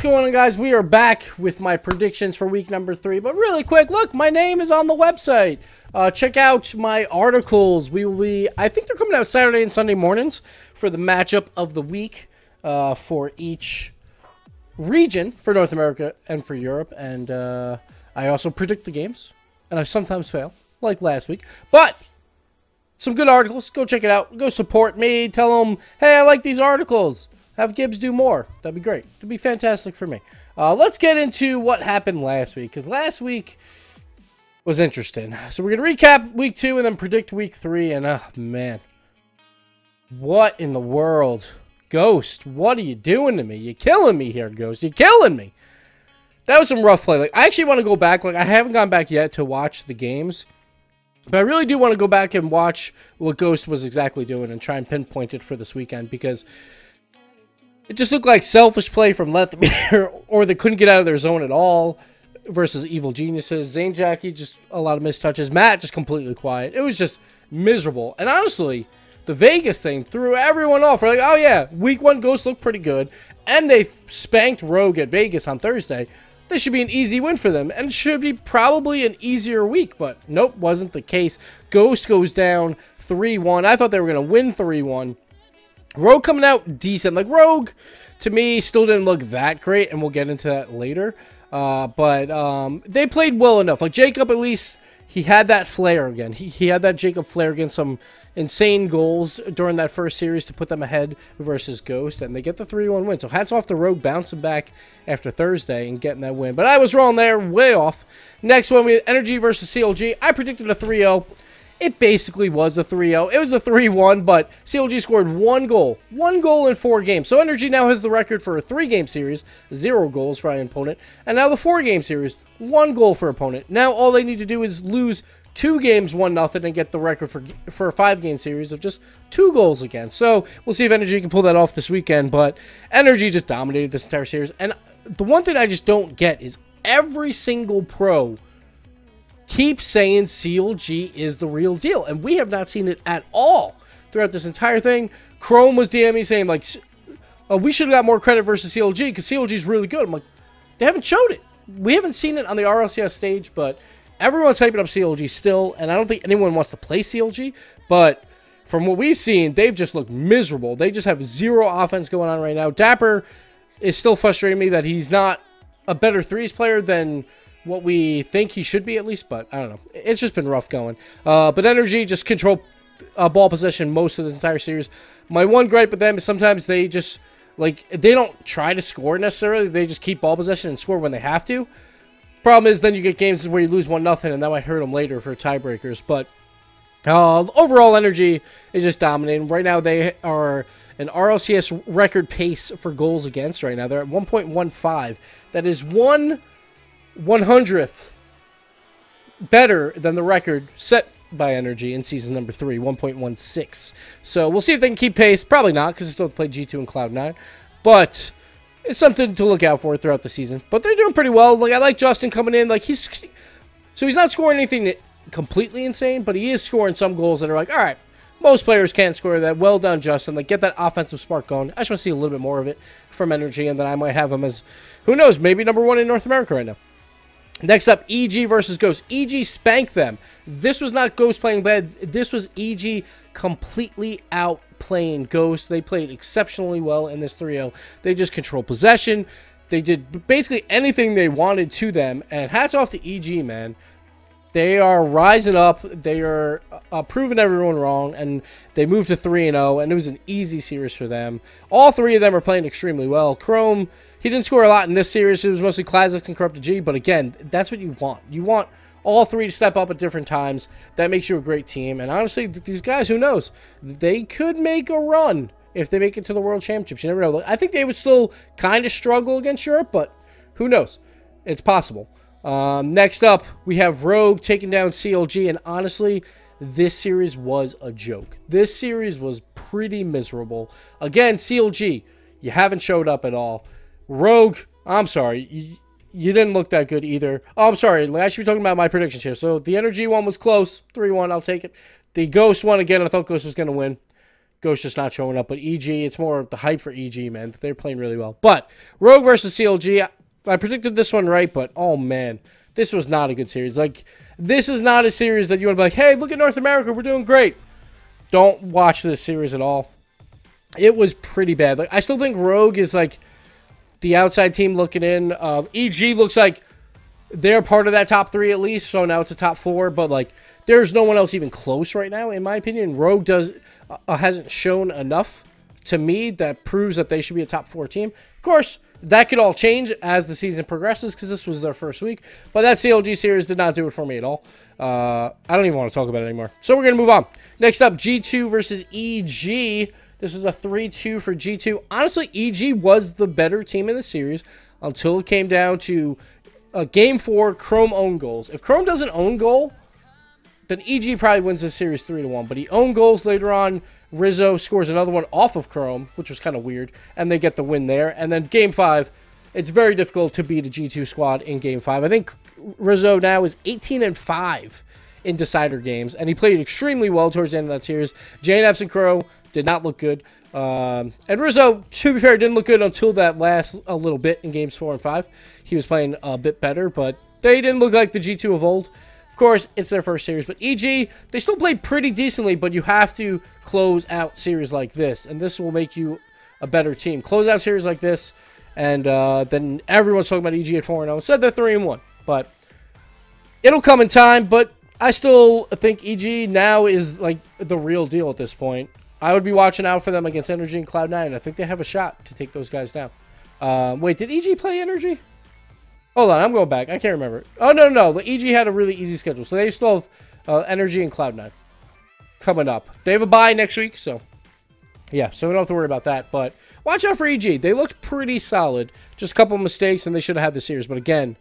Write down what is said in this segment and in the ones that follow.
going on, guys? We are back with my predictions for week number 3. But really quick, look, my name is on the website. Check out my articles. I think they're coming out Saturday and Sunday mornings for the matchup of the week for each region for North America and for Europe. And I also predict the games, and I sometimes fail, like last week. But some good articles. Go check it out. Go support me. Tell them, hey, I like these articles. Have Gibbs do more. That'd be great. It'd be fantastic for me. Let's get into what happened last week, because last week was interesting. So we're going to recap week 2 and then predict week 3. And, oh, man. What in the world? Ghost, what are you doing to me? You're killing me here, Ghost. You're killing me. That was some rough play. Like, I actually want to go back. Like, I haven't gone back yet to watch the games. But I really do want to go back and watch what Ghost was exactly doing and try and pinpoint it for this weekend, because it just looked like selfish play from Lethmere, or they couldn't get out of their zone at all versus Evil Geniuses. Zane Jackie, just a lot of missed touches. Matt, just completely quiet. It was just miserable. And honestly, the Vegas thing threw everyone off. We're like, oh yeah, week 1 Ghost looked pretty good. And they spanked Rogue at Vegas on Thursday. This should be an easy win for them. And it should be probably an easier week. But nope, wasn't the case. Ghost goes down 3-1. I thought they were going to win 3-1. Rogue coming out decent. Like, Rogue, to me, still didn't look that great, and we'll get into that later. But they played well enough. Like, Jacob, at least, he had that flair again. He had that Jacob flair against some insane goals during that first series to put them ahead versus Ghost, and they get the 3-1 win. So hats off to Rogue bouncing back after Thursday and getting that win. But I was wrong there, way off. Next one, we had Energy versus CLG. I predicted a 3-0. It basically was a 3-0. It was a 3-1, but CLG scored 1 goal. 1 goal in 4 games. So Energy now has the record for a 3-game series, 0 goals for an opponent. And now the 4-game series, 1 goal for opponent. Now all they need to do is lose 2 games, 1-0, and get the record for a 5-game series of just 2 goals again. So we'll see if Energy can pull that off this weekend. But Energy just dominated this entire series. And the one thing I just don't get is every single pro keep saying CLG is the real deal, and we have not seen it at all throughout this entire thing. Chrome was DMing saying, like, we should have got more credit versus CLG because CLG is really good. I'm like, they haven't showed it. We haven't seen it on the Rlcs stage, but everyone's hyping up CLG still, and I don't think anyone wants to play CLG, but from what we've seen, they've just looked miserable. They just have 0 offense going on right now. Dapper is still frustrating me that he's not a better threes player than what we think he should be, at least, but I don't know. It's just been rough going. But Energy just control ball possession most of the entire series. My one gripe with them is sometimes they just, like, they don't try to score necessarily. They just keep ball possession and score when they have to. Problem is, then you get games where you lose 1-0, and that might hurt them later for tiebreakers. But overall, Energy is just dominating. Right now, they are an RLCS record pace for goals against right now. They're at 1.15. That is 1/100th better than the record set by Energy in season number 3, 1.16. So we'll see if they can keep pace. Probably not, because they still have to play G2 and Cloud9. But it's something to look out for throughout the season. But they're doing pretty well. Like, I like Justin coming in. Like, he's not scoring anything completely insane, but he is scoring some goals that are like, all right, most players can't score that. Well done, Justin. Like, get that offensive spark going. I just want to see a little bit more of it from Energy, and then I might have him as, who knows, maybe number 1 in North America right now. Next up, EG versus Ghost. EG spanked them. This was not Ghost playing bad. This was EG completely outplaying Ghost. They played exceptionally well in this 3-0. They just controlled possession. They did basically anything they wanted to them. And hats off to EG, man. They are rising up. They are proving everyone wrong. And they moved to 3-0. And it was an easy series for them. All 3 of them are playing extremely well. Chrome, he didn't score a lot in this series. It was mostly Classics and Corrupted G. But again, that's what you want. You want all 3 to step up at different times. That makes you a great team. And honestly, these guys, who knows? They could make a run if they make it to the World Championships. You never know. I think they would still kind of struggle against Europe, but who knows? It's possible. Next up, we have Rogue taking down CLG. And honestly, this series was a joke. This series was pretty miserable. Again, CLG, you haven't showed up at all. Rogue, I'm sorry, you didn't look that good either. Oh, I'm sorry, I should be talking about my predictions here. So the Energy one was close, 3-1, I'll take it. The Ghost one, again, I thought Ghost was going to win. Ghost just not showing up. But EG, it's more the hype for EG, man. They're playing really well. But Rogue versus CLG, I predicted this one right, but oh, man. This was not a good series. Like, this is not a series that you want to be like, hey, look at North America. We're doing great. Don't watch this series at all. It was pretty bad. Like, I still think Rogue is, like, the outside team looking in. EG looks like they're part of that top 3 at least, so now it's a top 4. But, like, there's no one else even close right now, in my opinion. Rogue hasn't shown enough to me that proves that they should be a top 4 team. Of course, that could all change as the season progresses because this was their first week. But that CLG series did not do it for me at all. I don't even want to talk about it anymore. So we're going to move on. Next up, G2 versus EG. This was a 3-2 for G2. Honestly, EG was the better team in the series until it came down to Game 4, Chrome own goals. If Chrome doesn't own goal, then EG probably wins this series 3-1. But he owned goals later on. Rizzo scores another one off of Chrome, which was kind of weird, and they get the win there. And then Game 5, it's very difficult to beat a G2 squad in Game 5. I think Rizzo now is 18-5 in decider games, and he played extremely well towards the end of that series. JNAPS and Crow did not look good. And Rizzo, to be fair, didn't look good until that last a little bit in Games 4 and 5. He was playing a bit better, but they didn't look like the G2 of old. Of course, it's their first series, but EG, they still played pretty decently, but you have to close out series like this, and this will make you a better team. Close out series like this, and then everyone's talking about EG at 4-0. Instead, they're 3-1, but it'll come in time, but I still think EG now is like the real deal at this point. I would be watching out for them against Energy and Cloud9. I think they have a shot to take those guys down. Wait, did EG play Energy? Hold on, I'm going back. I can't remember. Oh, no. The EG had a really easy schedule. So they still have Energy and Cloud9 coming up. They have a bye next week, so yeah. So we don't have to worry about that. But watch out for EG. They looked pretty solid. Just a couple of mistakes, and they should have had the series. But again,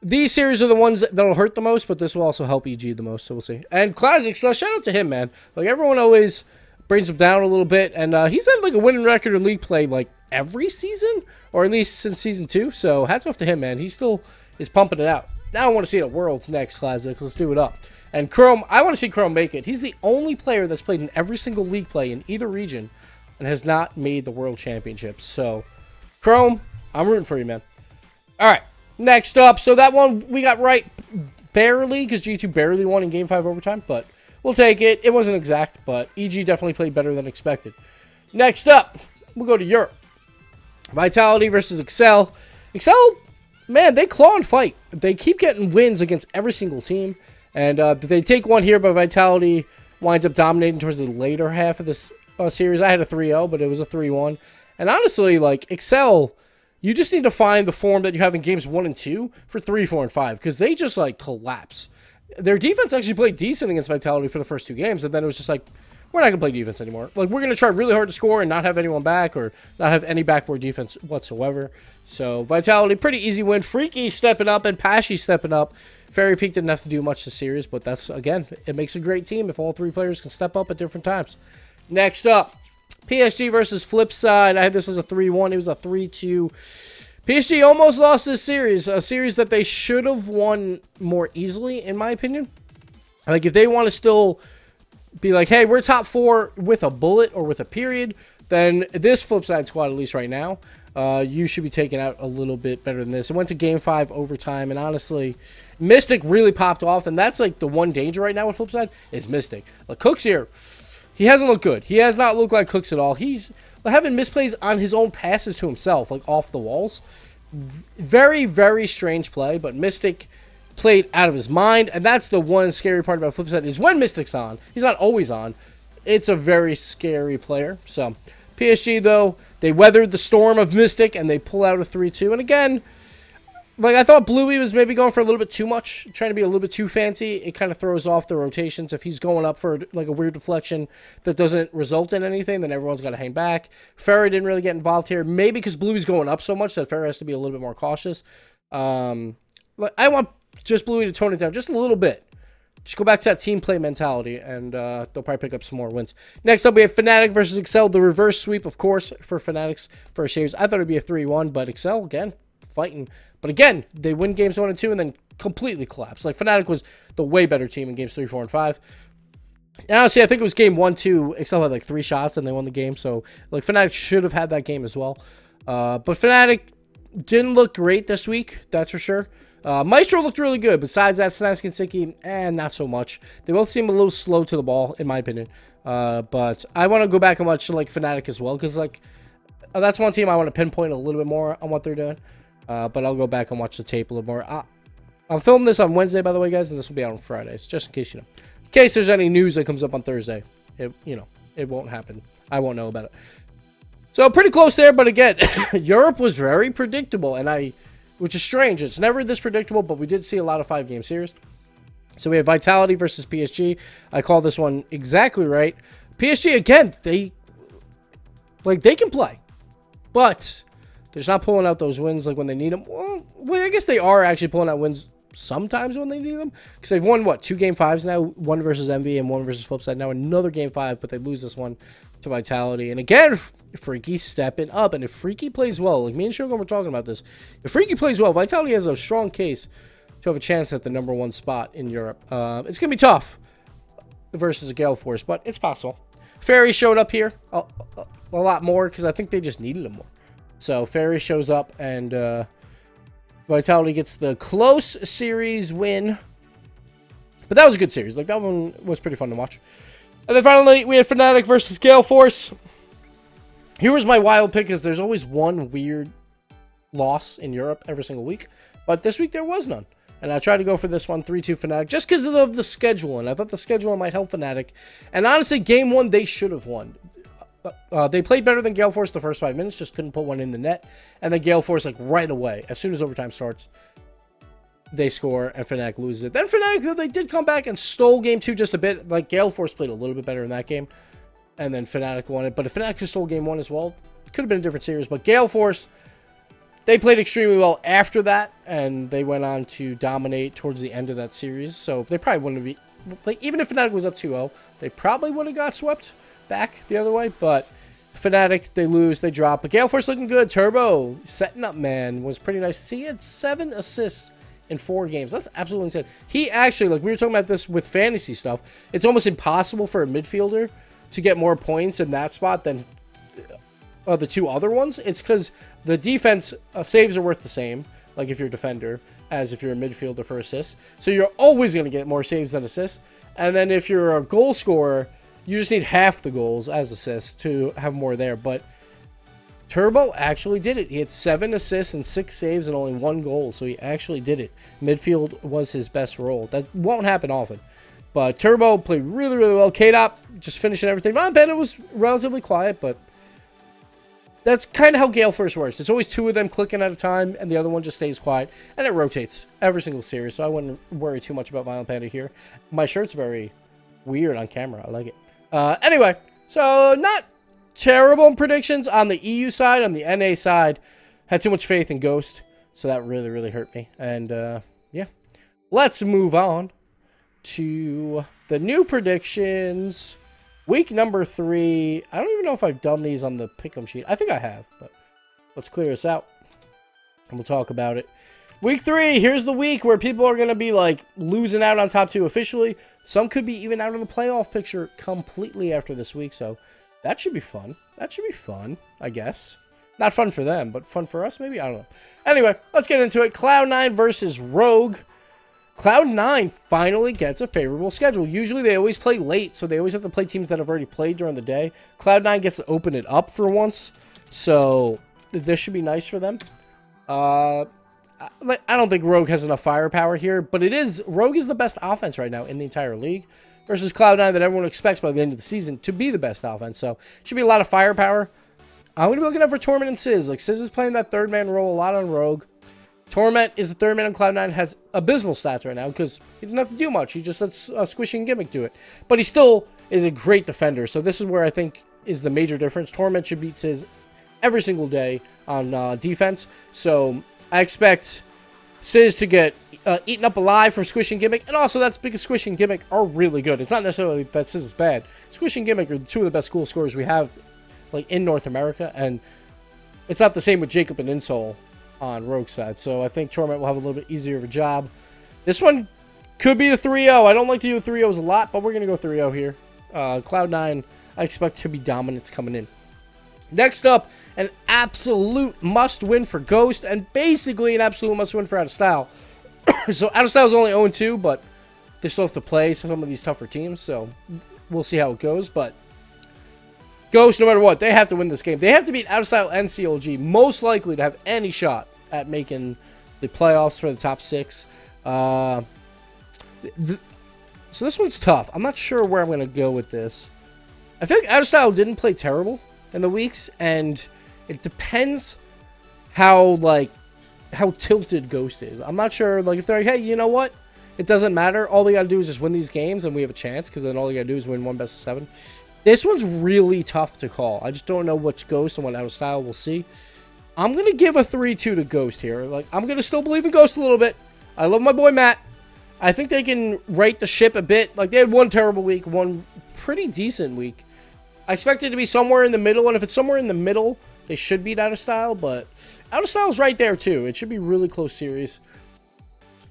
these series are the ones that'll hurt the most, but this will also help EG the most, so we'll see. And Classic, so shout out to him, man. Like, everyone always brings him down a little bit, and he's had, like, a winning record in league play, like, every season, or at least since Season 2, so hats off to him, man. He still is pumping it out. Now I want to see it at Worlds next, Classic. Let's do it up. And Chrome, I want to see Chrome make it. He's the only player that's played in every single league play in either region and has not made the World Championships. So, Chrome, I'm rooting for you, man. All right. Next up, so that one we got right barely, because G2 barely won in Game 5 overtime, but we'll take it. It wasn't exact, but EG definitely played better than expected. Next up, we'll go to Europe. Vitality versus Excel. Excel, man, they claw and fight. They keep getting wins against every single team, and they take one here, but Vitality winds up dominating towards the later half of this series. I had a 3-0, but it was a 3-1. And honestly, like, Excel, you just need to find the form that you have in games 1 and 2 for 3, 4, and 5, because they just, like, collapse. Their defense actually played decent against Vitality for the first 2 games, and then it was just like, we're not going to play defense anymore. Like, we're going to try really hard to score and not have anyone back or not have any backboard defense whatsoever. So, Vitality, pretty easy win. Freaky stepping up and Pashy stepping up. Fairy Peak didn't have to do much this series, but that's, again, it makes a great team if all 3 players can step up at different times. Next up, PSG versus Flipside. I had this as a 3-1. It was a 3-2. PSG almost lost this series, a series that they should have won more easily, in my opinion. Like, if they want to still be like, hey, we're top 4 with a bullet or with a period, then this Flipside squad, at least right now, you should be taken out a little bit better than this. It went to Game 5 overtime, and honestly, Mystic really popped off, and that's like the one danger right now with Flipside is Mystic. Like, Cooks here, he hasn't looked good. He has not looked like Cooks at all. He's having misplays on his own passes to himself, like off the walls. Very, very strange play, but Mystic played out of his mind, and that's the one scary part about Flipside is when Mystic's on. He's not always on. It's a very scary player. So, PSG, though, they weathered the storm of Mystic, and they pull out a 3-2. And again, like, I thought Bluey was maybe going for a little bit too much, trying to be a little bit too fancy. It kind of throws off the rotations. If he's going up for, like, a weird deflection that doesn't result in anything, then everyone's got to hang back. Ferrer didn't really get involved here. Maybe because Bluey's going up so much that Ferrer has to be a little bit more cautious. Like, I want just Bluey to tone it down just a little bit. Just go back to that team play mentality, and they'll probably pick up some more wins. Next up, we have Fnatic versus Excel. The reverse sweep, of course, for Fnatic's first series. I thought it would be a 3-1, but Excel, again, fighting. But again, they win games 1 and 2 and then completely collapse. Like, Fnatic was the way better team in games 3, 4, and 5. And honestly, I think it was game 1-2. Excel had like 3 shots and they won the game. So, like, Fnatic should have had that game as well. But Fnatic didn't look great this week, that's for sure. Maestro looked really good. Besides that, Snask and Sicky, not so much. They both seem a little slow to the ball, in my opinion. But I want to go back and watch, like, Fnatic as well. Because, like, that's one team I want to pinpoint a little bit more on what they're doing. But I'll go back and watch the tape a little more. I'm filming this on Wednesday, by the way, guys. And this will be out on Friday. So just in case you know. In case there's any news that comes up on Thursday. It won't happen. I won't know about it. So pretty close there, but again, Europe was very predictable, and which is strange. It's never this predictable, but we did see a lot of 5-game series. So we have Vitality versus PSG. I call this one exactly right. PSG again, they can play, but they're just not pulling out those wins like when they need them. Well, I guess they are actually pulling out wins sometimes when they need them, because they've won what, 2 game 5s now, 1 versus Envy and 1 versus Flipside. Now another game 5, but they lose this one to Vitality. And again, Freaky stepping up, and if Freaky plays well, like me and Shogun were talking about this, if Freaky plays well, Vitality has a strong case to have a chance at the #1 spot in Europe. It's gonna be tough versus a Gale Force, but it's possible. Fairy showed up here a lot more because I think they just needed him more. So Fairy shows up, and Vitality gets the close series win. But that was a good series. Like, that one was pretty fun to watch. And then finally, we had Fnatic versus Gale Force. Here was my wild pick, because there's always one weird loss in Europe every single week. But this week, there was none. And I tried to go for this one, 3-2 Fnatic, just because of the schedule. And I thought the schedule might help Fnatic. And honestly, game 1, they should have won. They played better than Gale Force the first 5 minutes, just couldn't put one in the net. And then Gale Force, like, right away, as soon as overtime starts, they score, and Fnatic loses it. Then Fnatic, they did come back and stole game 2 just a bit. Like, Gale Force played a little bit better in that game, and then Fnatic won it. But if Fnatic stole game 1 as well, it could have been a different series. But Gale Force, they played extremely well after that, and they went on to dominate towards the end of that series. So they probably wouldn't have, like, even if Fnatic was up 2-0, they probably would have got swept back the other way. But Fnatic, they lose, they drop. But Gale Force looking good. Turbo setting up, man, was pretty nice to see. He had 7 assists in 4 games. That's absolutely insane. He actually, like, we were talking about this with fantasy stuff, it's almost impossible for a midfielder to get more points in that spot than the 2 other ones. It's because the defense saves are worth the same, like if you're a defender, as if you're a midfielder for assists. So you're always going to get more saves than assists. And then if you're a goal scorer, you just need half the goals as assists to have more there. But Turbo actually did it. He had 7 assists and 6 saves and only 1 goal. So he actually did it. Midfield was his best role. That won't happen often. But Turbo played really, really well. K-Dop just finishing everything. Not bad. It was relatively quiet, but that's kind of how Gale Force works. It's always 2 of them clicking at a time, and the other one just stays quiet. And it rotates every single series, so I wouldn't worry too much about Violent Panda here. My shirt's very weird on camera. I like it. Anyway, so not terrible in predictions on the EU side. On the NA side, had too much faith in Ghost, so that really, really hurt me. And, yeah. Let's move on to the new predictions. Week number 3. I don't even know if I've done these on the pick'em sheet. I think I have, but let's clear this out, and we'll talk about it. Week 3, here's the week where people are going to be, like, losing out on top 2 officially. Some could be even out of the playoff picture completely after this week, so that should be fun. That should be fun, I guess. Not fun for them, but fun for us, maybe? I don't know. Anyway, let's get into it. Cloud9 versus Rogue. Cloud9 finally gets a favorable schedule. Usually they always play late, so they always have to play teams that have already played during the day. Cloud9 gets to open it up for once, so this should be nice for them. I don't think Rogue has enough firepower here, but Rogue is the best offense right now in the entire league versus Cloud9 that everyone expects by the end of the season to be the best offense. So, should be a lot of firepower. I'm going to be looking out for Torment and Sizz. Like, Sizz is playing that third-man role a lot on Rogue. Torment is the third man on Cloud9, has abysmal stats right now because he didn't have to do much. He just lets Squishy Gimmick do it. But he still is a great defender, so this is where I think is the major difference. Torment should beat Sizz every single day on defense, so I expect Sizz to get eaten up alive from Squish and Gimmick, and also that's because Squish and Gimmick are really good. It's not necessarily that Sizz is bad. Squish and Gimmick are 2 of the best goal scorers we have, like, in North America, and it's not the same with Jacob and Insole on Rogue side, so I think Torment will have a little bit easier of a job. This one could be the 3-0. I don't like to do 3-0s a lot, but we're going to go 3-0 here. Cloud9, I expect to be dominant coming in. Next up, an absolute must-win for Ghost, and basically an absolute must-win for Out of Style. So Out of Style is only 0-2, but they still have to play some of these tougher teams, so we'll see how it goes. But Ghost, no matter what, they have to win this game. They have to beat Out of Style and CLG, most likely to have any shot at making the playoffs for the top 6. So this one's tough. I'm not sure where I'm going to go with this. I feel like Out of Style didn't play terrible in the weeks, and it depends how tilted Ghost is. I'm not sure, like, if they're like, hey, you know what? It doesn't matter. All we got to do is just win these games, and we have a chance, because then all you got to do is win 1 best of 7. This one's really tough to call. I just don't know which Ghost and what Out of Style. We'll see. I'm going to give a 3-2 to Ghost here. Like, I'm going to still believe in Ghost a little bit. I love my boy Matt. I think they can right the ship a bit. Like, they had one terrible week, one pretty decent week. I expect it to be somewhere in the middle, and if it's somewhere in the middle, they should beat Out of Style, but Out of Style's right there, too. It should be a really close series.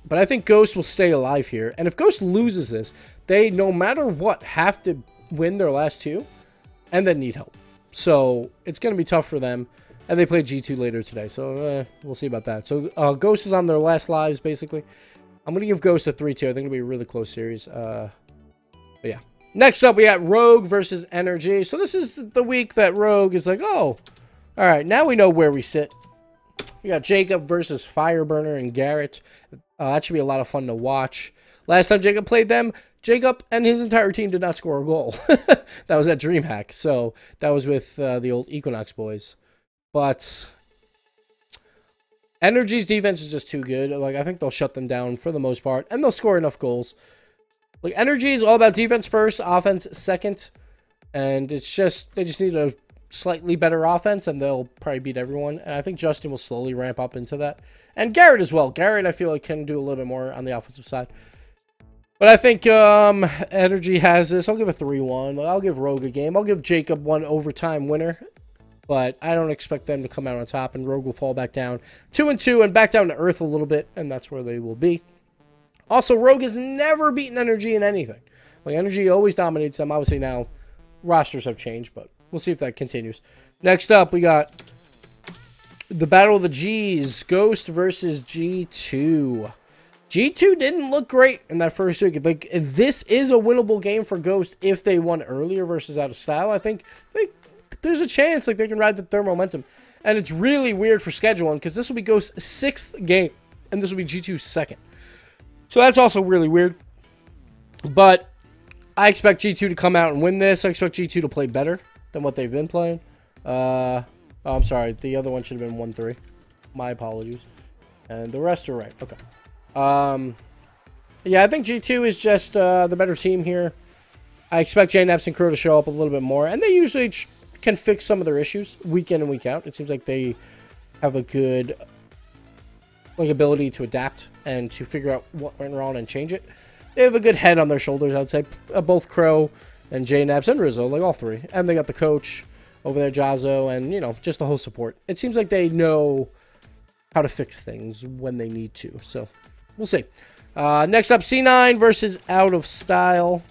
But I think Ghost will stay alive here, and if Ghost loses this, they, no matter what, have to win their last 2, and then need help. So, it's going to be tough for them, and they play G2 later today, so we'll see about that. So, Ghost is on their last lives, basically. I'm going to give Ghost a 3-2. I think it'll be a really close series. But yeah. Next up, we got Rogue versus Energy. So this is the week that Rogue is like, oh, all right, now we know where we sit. We got Jacob versus Fireburner and Garrett. That should be a lot of fun to watch. Last time Jacob played them, Jacob and his entire team did not score a goal. That was at DreamHack. So that was with the old Equinox boys. But Energy's defense is just too good. Like, I think they'll shut them down for the most part, and they'll score enough goals. Like, Energy is all about defense first, offense second, and it's just, they just need a slightly better offense, and they'll probably beat everyone. And I think Justin will slowly ramp up into that. And Garrett as well. Garrett, I feel like, can do a little bit more on the offensive side. But I think Energy has this. I'll give a 3-1. I'll give Rogue a game. I'll give Jacob one overtime winner. But I don't expect them to come out on top, and Rogue will fall back down 2-2 and back down to earth a little bit, and that's where they will be. Also, Rogue has never beaten Energy in anything. Like, Energy always dominates them. Obviously, now rosters have changed, but we'll see if that continues. Next up, we got the Battle of the Gs. Ghost versus G2. G2 didn't look great in that first week. Like, this is a winnable game for Ghost if they won earlier versus Out of Style. I think there's a chance like they can ride their momentum. And it's really weird for scheduling because this will be Ghost's 6th game, and this will be G2's 2nd. So that's also really weird. But I expect G2 to come out and win this. I expect G2 to play better than what they've been playing. Oh, I'm sorry. The other one should have been 1-3. My apologies. And the rest are right. Okay. Yeah, I think G2 is just the better team here. I expect JNaps and Crow to show up a little bit more. And they usually can fix some of their issues week in and week out. It seems like they have a good ability to adapt and to figure out what went wrong and change it. They have a good head on their shoulders, I would say. Both Crow and JNaps and Rizzo, like all three. And they got the coach over there, Jazzo, and, you know, just the whole support. It seems like they know how to fix things when they need to. So, we'll see. Next up, C9 versus Out of Style.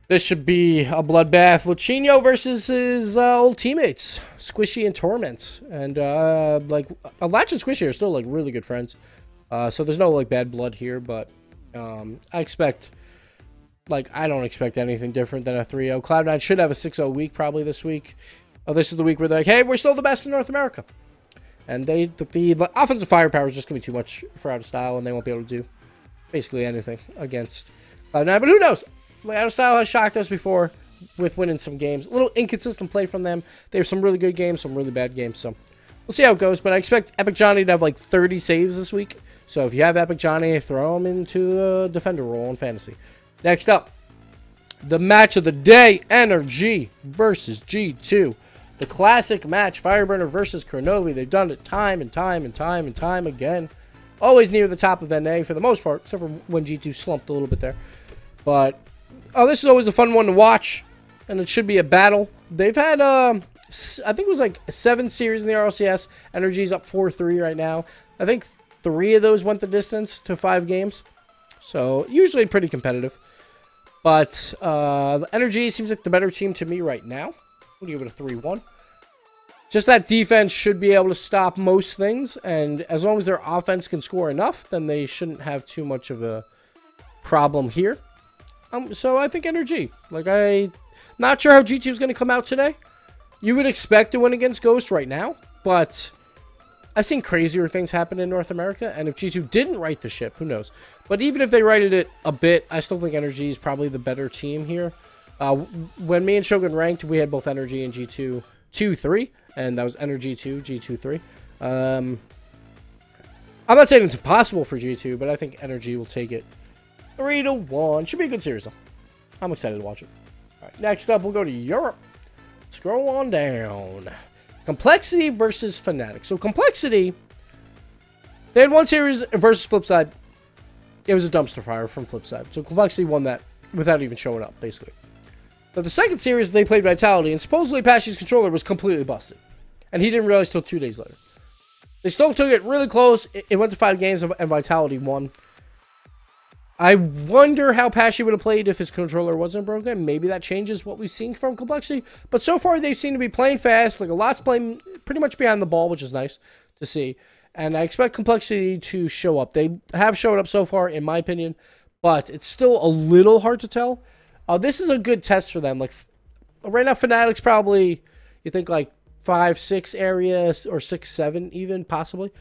This should be a bloodbath. Luchino versus his old teammates, Squishy and Torment. And, like, Latch and Squishy are still, like, really good friends. So there's no, like, bad blood here, but I expect, like, I don't expect anything different than a 3-0. Cloud9 should have a 6-0 week probably this week. This is the week where they're like, hey, we're still the best in North America. And the offensive firepower is just going to be too much for Out of Style, and they won't be able to do basically anything against Cloud9. But who knows? Out of Style has shocked us before with winning some games. A little inconsistent play from them. They have some really good games, some really bad games. So we'll see how it goes. But I expect Epic Johnny to have like 30 saves this week. So if you have Epic Johnny, throw him into a defender role in fantasy. Next up, the match of the day, Energy versus G2. The classic match, Fireburner versus Kronovi. They've done it time and time and time and time again. Always near the top of NA for the most part, except for when G2 slumped a little bit there. But this is always a fun one to watch, and it should be a battle. They've had, I think it was like 7 series in the Rlcs. Energy's up 4-3 right now. I think 3 of those went the distance to 5 games. So, usually pretty competitive. But the Energy seems like the better team to me right now. We'll give it a 3-1. Just that defense should be able to stop most things. And as long as their offense can score enough, then they shouldn't have too much of a problem here. So I think Energy. Like, I'm not sure how G2 is going to come out today. You would expect to win against Ghost right now. But I've seen crazier things happen in North America. And if G2 didn't right the ship, who knows? But even if they righted it a bit, I still think Energy is probably the better team here. When me and Shogun ranked, we had both Energy and G2 2-3. And that was Energy 2, G2 3. I'm not saying it's impossible for G2, but I think Energy will take it 3-1. Should be a good series, though. I'm excited to watch it. All right, next up, we'll go to Europe. Scroll on down. Complexity versus Fnatic. So Complexity, they had one series versus Flipside. It was a dumpster fire from Flipside. So Complexity won that without even showing up, basically. But the second series, they played Vitality, and supposedly Pashy's controller was completely busted. And he didn't realize till 2 days later. They still took it really close. It went to 5 games, and Vitality won. I wonder how Pashy would have played if his controller wasn't broken. Maybe that changes what we've seen from Complexity. But so far, they seem to be playing fast. Like, a lot's playing pretty much behind the ball, which is nice to see. And I expect Complexity to show up. They have showed up so far, in my opinion. But it's still a little hard to tell. This is a good test for them. Like, right now, Fnatic's probably, you think, like, 5-6 area, or 6-7 even, possibly.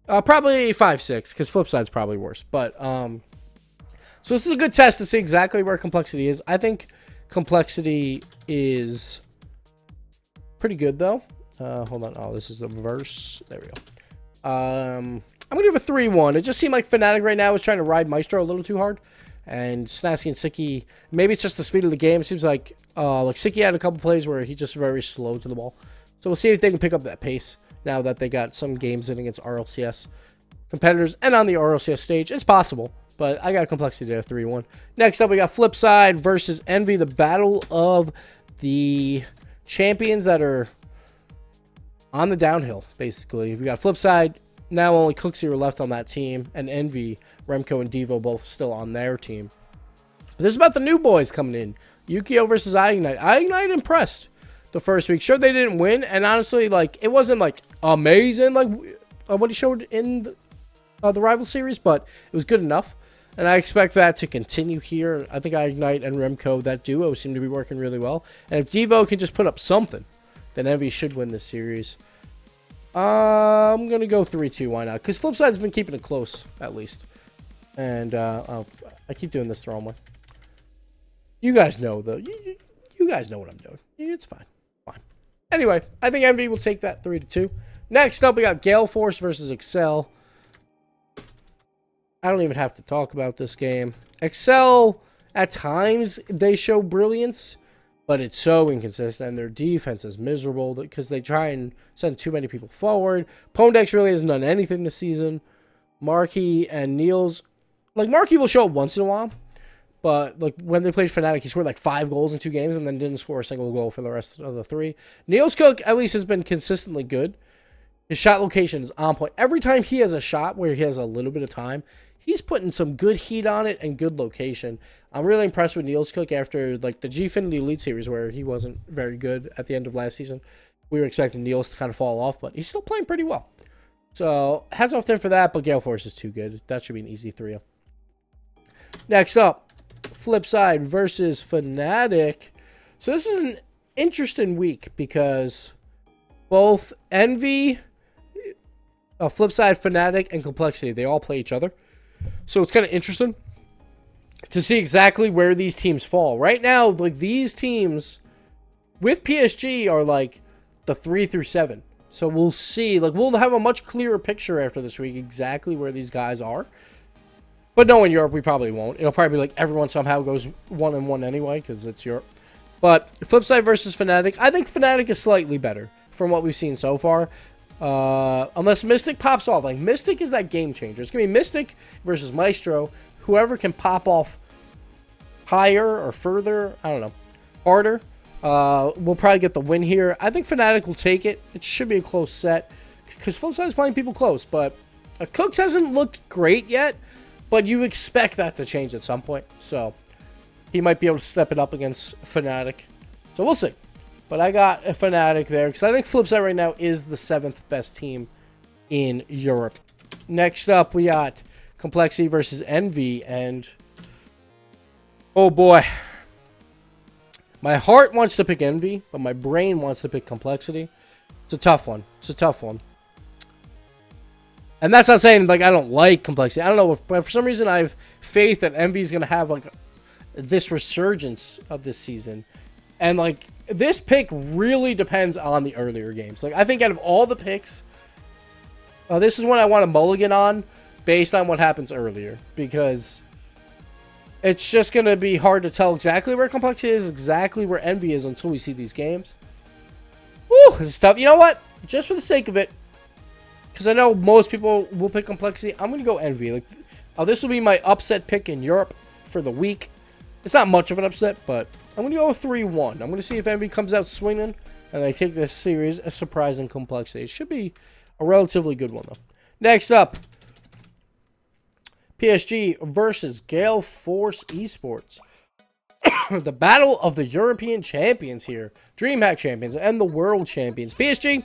Probably 5-6, because Flipside's probably worse. But, so this is a good test to see exactly where Complexity is. I think Complexity is pretty good, though. Hold on. Oh, this is the reverse. There we go. I'm going to give a 3-1. It just seemed like Fnatic right now is trying to ride Maestro a little too hard. And Snasky and Sicky, maybe it's just the speed of the game. It seems like Sicky had a couple plays where he's just very slow to the ball. So we'll see if they can pick up that pace now that they got some games in against RLCS competitors. And on the RLCS stage, it's possible. But I got Complexity to 3-1. Next up, we got Flipside versus Envy. The battle of the champions that are on the downhill, basically. We got Flipside. Now only Cooksy are left on that team. And Envy, Remco, and Devo both still on their team. But this is about the new boys coming in. Yukio versus Ignite. Ignite impressed the first week. Sure, they didn't win. And honestly, like, it wasn't, like, amazing, like, what he showed in the rival series. But it was good enough. And I expect that to continue here. I think Ignite and Remco, that duo, seem to be working really well. And if Devo can just put up something, then Envy should win this series. I'm going to go 3-2. Why not? Because Flipside's been keeping it close, at least. And I keep doing this the wrong way. You guys know, though. You guys know what I'm doing. It's fine. Fine. Anyway, I think Envy will take that 3-2. Next up, we got Gale Force versus Excel. I don't even have to talk about this game. Excel, at times, they show brilliance, but it's so inconsistent, and their defense is miserable because they try and send too many people forward. Pondex really hasn't done anything this season. Markey and Niels, like, Markey will show up once in a while, but, like, when they played Fnatic, he scored, like, 5 goals in 2 games and then didn't score a single goal for the rest of the 3. Niels Cook, at least, has been consistently good. His shot location is on point. Every time he has a shot where he has a little bit of time, he's putting some good heat on it and good location. I'm really impressed with Niels Cook after, like, the Gfinity Elite Series where he wasn't very good at the end of last season. We were expecting Niels to kind of fall off, but he's still playing pretty well. So, hats off to him for that, but Gale Force is too good. That should be an easy 3-0. Next up, Flipside versus Fnatic. So, this is an interesting week because both Envy, Flipside, Fnatic, and Complexity, they all play each other. So it's kind of interesting to see exactly where these teams fall. Right now, like, these teams with PSG are like the 3 through 7. So we'll see. Like, we'll have a much clearer picture after this week exactly where these guys are. But no, in Europe, we probably won't. It'll probably be like everyone somehow goes 1-1 anyway because it's Europe. But Flipside versus Fnatic, I think Fnatic is slightly better from what we've seen so far. Unless Mystic pops off. Like, Mystic is that game changer. It's going to be Mystic versus Maestro. Whoever can pop off higher or further, I don't know, harder, will probably get the win here. I think Fnatic will take it. It should be a close set because Flipside is playing people close. But Cooks hasn't looked great yet, but you expect that to change at some point. So he might be able to step it up against Fnatic. So we'll see. But I got a Fnatic there because I think Flipside right now is the 7th best team in Europe. Next up, we got Complexity versus Envy, and oh boy. My heart wants to pick Envy, but my brain wants to pick Complexity. It's a tough one. It's a tough one. And that's not saying, like, I don't like Complexity. I don't know, but for some reason I have faith that Envy is going to have, like, this resurgence of this season. And, like, this pick really depends on the earlier games. Like, I think out of all the picks, this is one I want to mulligan on based on what happens earlier. Because it's just going to be hard to tell exactly where Complexity is, exactly where Envy is until we see these games. Woo, this is tough. You know what? Just for the sake of it, because I know most people will pick Complexity, I'm going to go Envy. Like, this will be my upset pick in Europe for the week. It's not much of an upset, but I'm going to go 3-1. I'm going to see if Envy comes out swinging, and they take this series a surprising Complexity. It should be a relatively good one, though. Next up, PSG versus Gale Force Esports. The battle of the European champions here. DreamHack champions and the world champions. PSG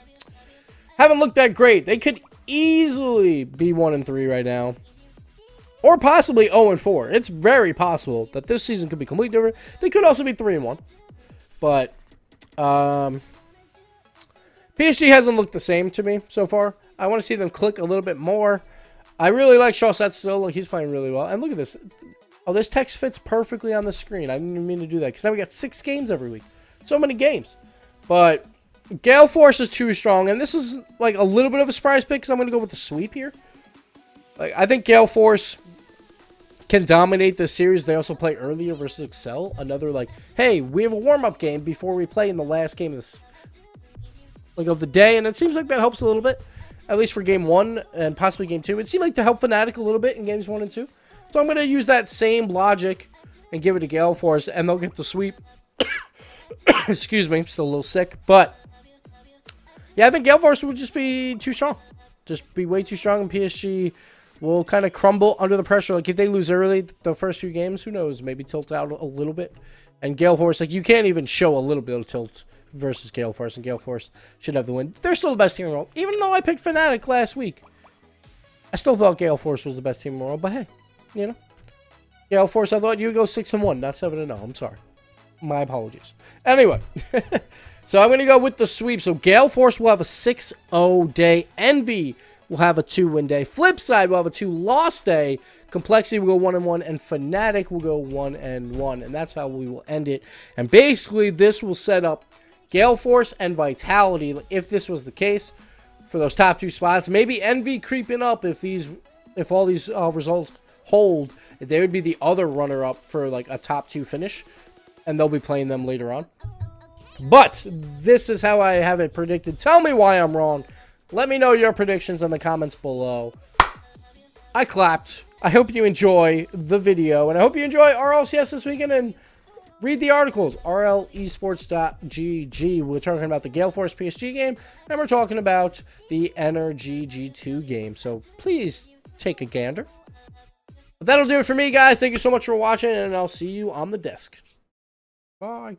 haven't looked that great. They could easily be 1-3 right now. Or possibly 0-4. It's very possible that this season could be completely different. They could also be 3-1. But PSG hasn't looked the same to me so far. I want to see them click a little bit more. I really like Chaussette still. Look, he's playing really well. And look at this. Oh, this text fits perfectly on the screen. I didn't even mean to do that because now we got 6 games every week. So many games. But Gale Force is too strong. And this is like a little bit of a surprise pick because I'm going to go with the sweep here. Like, I think Gale Force can dominate this series. They also play earlier versus Excel. Another like, hey, we have a warm-up game before we play in the last game of this, like, of the day. And it seems like that helps a little bit. At least for game 1 and possibly game 2. It seemed like to help Fnatic a little bit in games 1 and 2. So I'm going to use that same logic and give it to Gale Force, and they'll get the sweep. Excuse me, I'm still a little sick. But, yeah, I think Gale Force will just be too strong. Just be way too strong, and PSG will kind of crumble under the pressure. Like, if they lose early the first few games, who knows? Maybe tilt out a little bit. And Gale Force, like, you can't even show a little bit of tilt versus Gale Force, and Gale Force should have the win. They're still the best team in the world. Even though I picked Fnatic last week, I still thought Gale Force was the best team in the world. But hey, you know, Gale Force, I thought you would go 6-1, not 7-0. I'm sorry. My apologies. Anyway, so I'm going to go with the sweep. So Gale Force will have a 6-0 day. Envy will have a 2-win day. Flipside will have a 2-loss day. Complexity will go 1-1, and Fnatic will go 1-1, and that's how we will end it. And basically, this will set up Gale Force and Vitality, if this was the case, for those top 2 spots. Maybe Envy creeping up if all these results hold. They would be the other runner-up for like a top 2 finish, and they'll be playing them later on. But this is how I have it predicted. Tell me why I'm wrong. Let me know your predictions in the comments below. I clapped. I hope you enjoy the video, and I hope you enjoy Rlcs this weekend, and read the articles, rlesports.gg. We're talking about the Gale Force PSG game, and we're talking about the Energy G2 game. So please take a gander. But that'll do it for me, guys. Thank you so much for watching, and I'll see you on the desk. Bye.